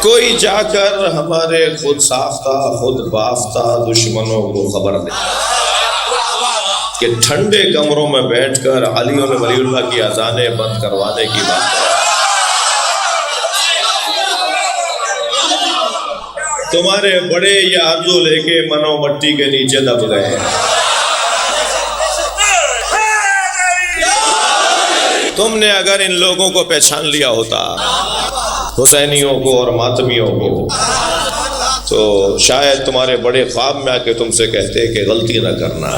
کوئی جا کر ہمارے خود ساختہ خود بافتہ دشمنوں کو خبر دے کہ ٹھنڈے کمروں میں بیٹھ کر علی و ولی اللہ کی اذانیں بند کروانے کی بات ہے۔ تمہارے بڑے یہ آرزو لے کے منو مٹی کے نیچے دب گئے ہیں۔ تم نے اگر ان لوگوں کو پہچان لیا ہوتا، حسینیوں کو اور ماتمیوں کو، تو شاید تمہارے بڑے خواب میں آ کے تم سے کہتے کہ غلطی نہ کرنا۔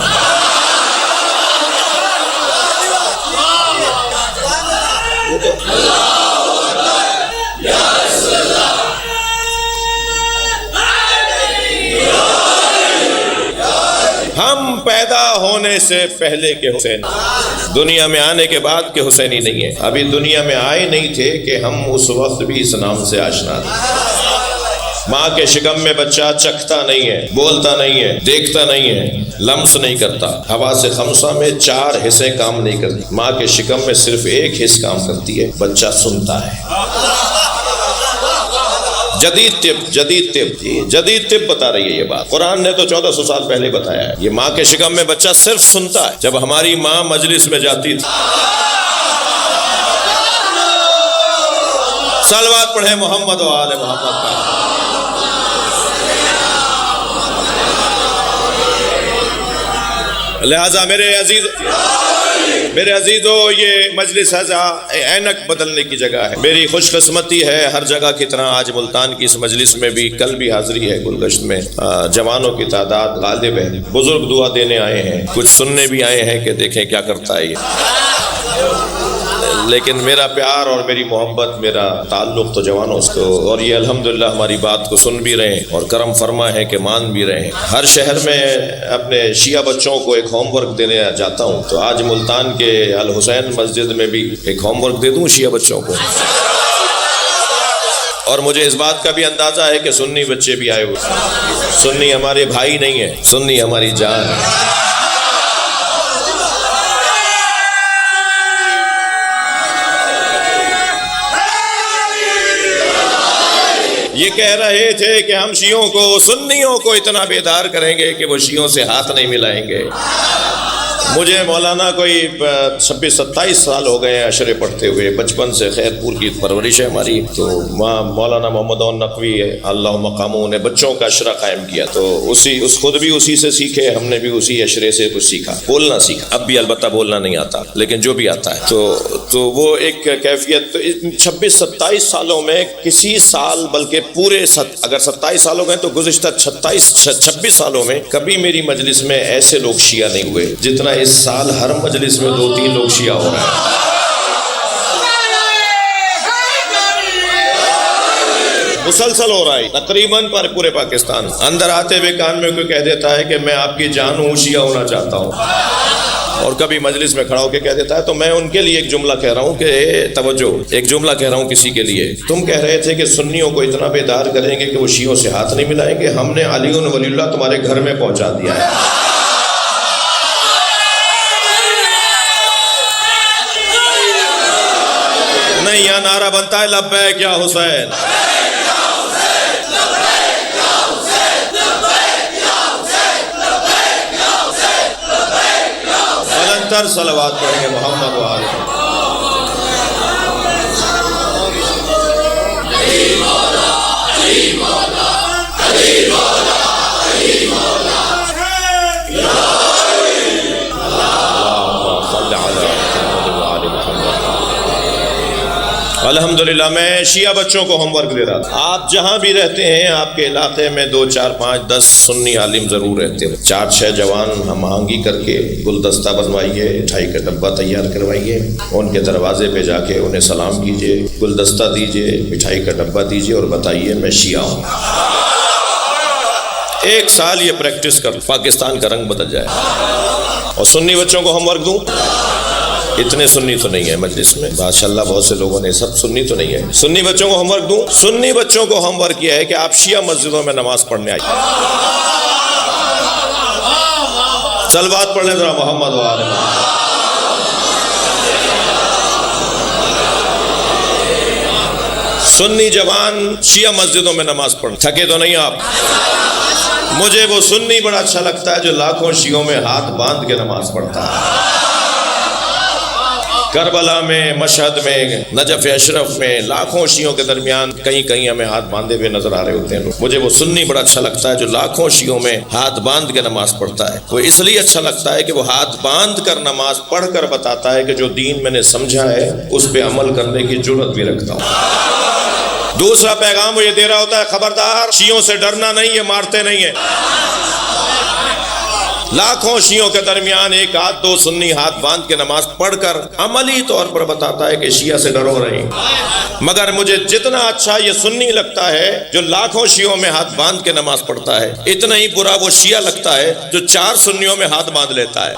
ہم پیدا ہونے سے پہلے کے حسین، دنیا میں آنے کے بعد کے حسینی نہیں ہے۔ ابھی دنیا میں آئے نہیں تھے کہ ہم اس وقت بھی اس نام سے آشنا تھے۔ ماں کے شکم میں بچہ چکھتا نہیں ہے، بولتا نہیں ہے، دیکھتا نہیں ہے، لمس نہیں کرتا۔ حواس خمسہ میں 4 حصے کام نہیں کرتی، ماں کے شکم میں صرف 1 حصہ کام کرتی ہے، بچہ سنتا ہے۔ جدید طب بتا رہی ہے یہ بات، قرآن نے تو 1400 سال پہلے بتایا ہے۔ یہ ماں کے شکم میں بچہ صرف سنتا ہے۔ جب ہماری ماں مجلس میں جاتی تھی، صلوات پڑھیں محمد و آل محمد کا۔ لہذا میرے عزیزو، یہ مجلس اینک بدلنے کی جگہ ہے۔ میری خوش قسمتی ہے ہر جگہ کی طرح آج ملتان کی اس مجلس میں بھی کل بھی حاضری ہے۔ گلگشت میں جوانوں کی تعداد غالب ہے، بزرگ دعا دینے آئے ہیں، کچھ سننے بھی آئے ہیں کہ دیکھیں کیا کرتا ہے یہ۔ لیکن میرا پیار اور میری محبت، میرا تعلق تو جوانوں سے، اور یہ الحمدللہ ہماری بات کو سن بھی رہے ہیں اور کرم فرما ہے کہ مان بھی رہے ہیں۔ ہر شہر میں اپنے شیعہ بچوں کو ایک ہوم ورک دینے جاتا ہوں، تو آج ملتان کے الحسین مسجد میں بھی ایک ہوم ورک دے دوں شیعہ بچوں کو۔ اور مجھے اس بات کا بھی اندازہ ہے کہ سنی بچے بھی آئے ہوئے۔ سنی ہمارے بھائی نہیں ہیں، سنی ہماری جان ہے۔ یہ کہہ رہے تھے کہ ہم شیعوں کو، سنیوں کو اتنا بیدار کریں گے کہ وہ شیعوں سے ہاتھ نہیں ملائیں گے۔ مجھے مولانا کوئی 26-27 سال ہو گئے ہیں عشرے پڑھتے ہوئے، بچپن سے خیر پور کی پرورش ہے ہماری، تو مولانا محمد نقوی اللہ مقاموں نے بچوں کا عشرہ قائم کیا، تو خود بھی اسی سے سیکھے، ہم نے بھی اسی عشرے سے کچھ سیکھا، بولنا سیکھا۔ اب بھی البتہ بولنا نہیں آتا، لیکن جو بھی آتا ہے تو وہ ایک کیفیت۔ 26-27 سالوں میں کسی سال، بلکہ پورے اگر 27 سال ہو گئے تو گزشتہ 26 سالوں میں کبھی میری مجلس میں ایسے لوگ شیعہ نہیں ہوئے جتنا اس سال ہر مجلس میں 2-3 لوگ شیعہ ہو رہے ہیں۔ مسلسل ہو رہا ہے تقریباً پر پورے پاکستان۔ اندر آتے ہوئے کان میں کوئی کہہ دیتا ہے کہ میں آپ کی جان ہوں، شیعہ ہونا چاہتا ہوں، اور کبھی مجلس میں کھڑا ہو کے کہہ دیتا ہے۔ تو میں ان کے لیے ایک جملہ کہہ رہا ہوں کہ توجہ، ایک جملہ کہہ رہا ہوں کسی کے لیے۔ تم کہہ رہے تھے کہ سنیوں کو اتنا بیدار کریں گے کہ وہ شیعوں سے ہاتھ نہیں ملائیں گے، ہم نے علی و ولی اللہ تمہارے گھر میں پہنچا دیا ہے۔ نہیں، یہاں نعرہ بنتا ہے لبیک یا حسین۔ بلندتر صلوات پڑھیں گے محمد و آل محمد۔ الحمدللہ میں شیعہ بچوں کو ہوم ورک دے رہا تھا۔ آپ جہاں بھی رہتے ہیں، آپ کے علاقے میں 2, 4, 5, 10 سنی عالم ضرور رہتے ہیں۔ 4-6 جوان ہم آہنگی کر کے گلدستہ بنوائیے، مٹھائی کا ڈبہ تیار کروائیے، ان کے دروازے پہ جا کے انہیں سلام کیجیے، گلدستہ دیجیے، مٹھائی کا ڈبہ دیجیے اور بتائیے میں شیعہ ہوں۔ 1 سال یہ پریکٹس کر، پاکستان کا رنگ بدل جائے۔ اور سنی بچوں کو ہوم ورک دوں، اتنے سنی تو نہیں ہے مجلس میں ماشاءاللہ، بہت سے لوگوں نے، سب سنی تو نہیں ہے۔ سنی بچوں کو ہوم ورک دوں، سنی بچوں کو ہوم ورک کیا ہے کہ آپ شیعہ مسجدوں میں نماز پڑھنے آئیے۔ صلوات پڑھ لیں ذرا محمد و آل محمد۔ سنی جوان شیعہ مسجدوں میں نماز پڑھ تھکے تو نہیں آپ؟ مجھے وہ سنی بڑا اچھا لگتا ہے جو لاکھوں شیعوں میں ہاتھ باندھ کے نماز پڑھتا ہے۔ کربلا میں، مشہد میں، نجف اشرف میں لاکھوں شیعوں کے درمیان کہیں کہیں ہمیں ہاتھ باندھے ہوئے نظر آ رہے ہوتے ہیں۔ مجھے وہ سنی بڑا اچھا لگتا ہے جو لاکھوں شیعوں میں ہاتھ باندھ کے نماز پڑھتا ہے۔ وہ اس لیے اچھا لگتا ہے کہ وہ ہاتھ باندھ کر نماز پڑھ کر بتاتا ہے کہ جو دین میں نے سمجھا ہے اس پہ عمل کرنے کی جرات بھی رکھتا ہوں۔ دوسرا پیغام وہ یہ دے رہا ہوتا ہے، خبردار شیعوں سے ڈرنا نہیں، یہ مارتے نہیں ہیں۔ لاکھوں شیعوں کے درمیان ایک آدھ دو سنی ہاتھ باندھ کے نماز پڑھ کر عملی طور پر بتاتا ہے کہ شیعہ سے ڈرو نہیں۔ مگر مجھے جتنا اچھا یہ سنی لگتا ہے جو لاکھوں شیعوں میں ہاتھ باندھ کے نماز پڑھتا ہے، اتنا ہی برا وہ شیعہ لگتا ہے جو 4 سنیوں میں ہاتھ باندھ لیتا ہے۔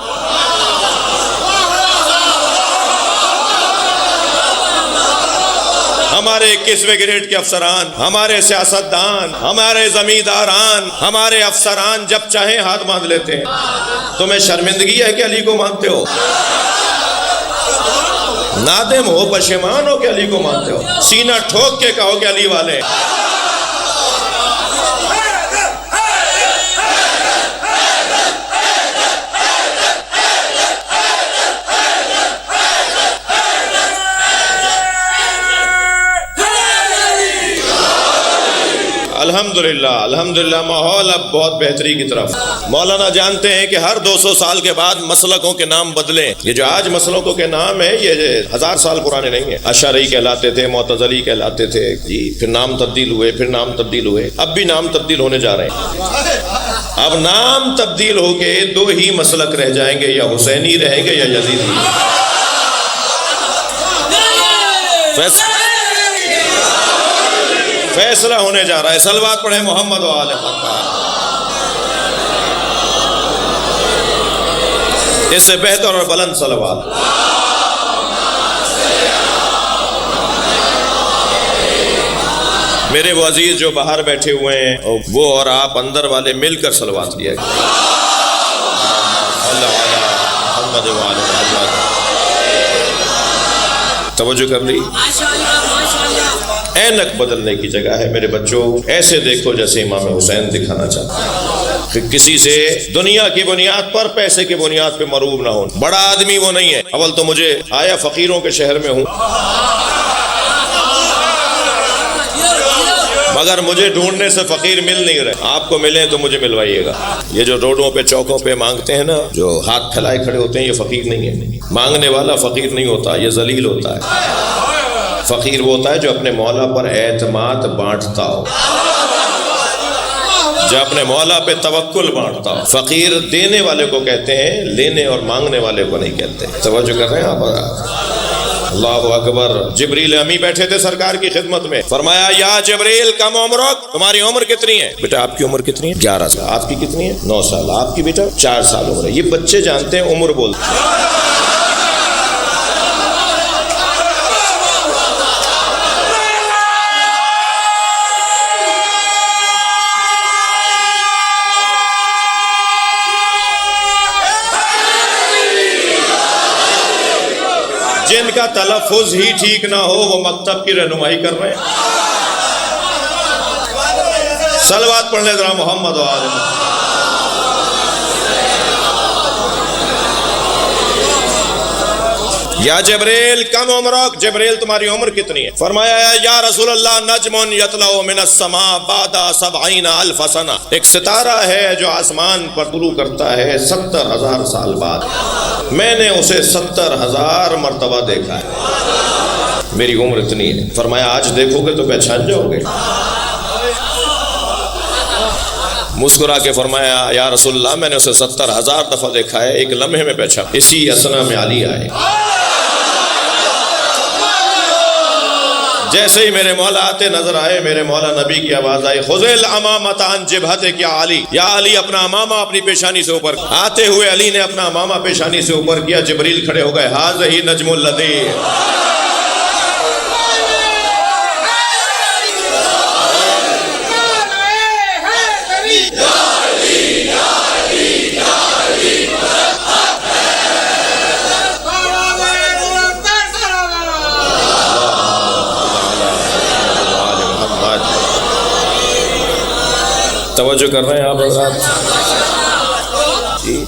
ہمارے 21ویں گریڈ کے افسران، ہمارے سیاستدان، ہمارے زمینداران، ہمارے افسران جب چاہیں ہاتھ باندھ لیتے ہیں۔ تمہیں شرمندگی ہے کہ علی کو مانتے ہو؟ نادم ہو، پشیمان ہو کہ علی کو مانتے ہو؟ سینہ ٹھوک کے کہو کہ علی والے۔ الحمدللہ ماحول اب بہت بہتری کی طرف۔ مولانا جانتے ہیں کہ ہر 200 سال کے بعد مسلکوں کے نام بدلیں۔ یہ جو آج مسلکوں کے نام ہیں یہ 1000 سال پرانے نہیں ہیں۔ اشعری کہلاتے تھے، معتزلی کہلاتے تھے جی، پھر نام تبدیل ہوئے، پھر نام تبدیل ہوئے، اب بھی نام تبدیل ہونے جا رہے ہیں۔ اب نام تبدیل ہو کے 2 ہی مسلک رہ جائیں گے، یا حسینی رہیں گے یا یزیدی۔ فیصلہ ہونے جا رہا ہے۔ صلوات پڑھیں محمد و آل محمد۔ اس سے بہتر اور بلند صلوات۔ میرے وہ عزیز جو باہر بیٹھے ہوئے ہیں وہ اور آپ اندر والے مل کر صلوات لیا گیا۔ محمد و آل محمد۔ توجہ کر لی؟ اینک بدلنے کی جگہ ہے میرے بچوں، ایسے دیکھو جیسے امام حسین دکھانا چاہتا ہے کہ کسی سے دنیا کی بنیاد پر، پیسے کی بنیاد پہ مروب نہ ہو۔ بڑا آدمی وہ نہیں ہے۔ اول تو مجھے آیا فقیروں کے شہر میں ہوں، مگر مجھے ڈھونڈنے سے فقیر مل نہیں رہے۔ آپ کو ملیں تو مجھے ملوائیے گا۔ یہ جو روڈوں پہ چوکوں پہ مانگتے ہیں نا، جو ہاتھ پھیلائے کھڑے ہوتے ہیں، یہ فقیر نہیں ہے۔ مانگنے والا فقیر نہیں ہوتا، یہ ذلیل ہوتا ہے۔ فقیر وہ ہوتا ہے جو اپنے مولا پر اعتماد بانٹتا ہو، جو اپنے مولا پہ توکل بانٹتا ہو۔ فقیر دینے والے کو کہتے ہیں، لینے اور مانگنے والے کو نہیں کہتے۔ توجہ کر رہے ہیں آپ؟ اللہ اکبر۔ جبریل امی بیٹھے تھے سرکار کی خدمت میں، فرمایا یا جبریل کم عمرک، تمہاری عمر کتنی ہے؟ بیٹا آپ کی عمر کتنی ہے؟ 11 سال۔ آپ کی کتنی ہے؟ 9 سال۔ آپ کی بیٹا 4 سال عمر ہے۔ یہ بچے جانتے ہیں عمر بولتے ہیں۔ جن کا تلفظ ہی ٹھیک نہ ہو وہ مکتب کی رہنمائی کر رہے ہیں۔ صلوات پڑھ لیں ذرا محمد و آل محمد۔ یا جبریل کم عمرک، جبریل تمہاری عمر کتنی ہے؟ فرمایا یا رسول اللہ نجم یطلع من السماء بعد 70,000 سنہ، ایک ستارہ ہے جو آسمان پر طلوع کرتا ہے 70,000 سال بعد، میں نے اسے 70,000 مرتبہ دیکھا ہے، میری عمر اتنی ہے۔ فرمایا آج دیکھو گے تو پہچان جاؤ گے؟ مسکرا کے فرمایا یا رسول اللہ میں نے اسے 70,000 دفعہ دیکھا ہے، ایک لمحے میں پہچان۔ اسی اسنا میں علی آئے۔ جیسے ہی میرے مولا آتے نظر آئے، میرے مولا نبی کی آواز آئی خذ الامامۃ عن جبہتک یا علی، یا علی اپنا امامہ اپنی پیشانی سے اوپر۔ آتے ہوئے علی نے اپنا امامہ پیشانی سے اوپر کیا، جبریل کھڑے ہو گئے، ھذہ نجم الذی، توجہ کر رہے ہیں آپ حضرات جی؟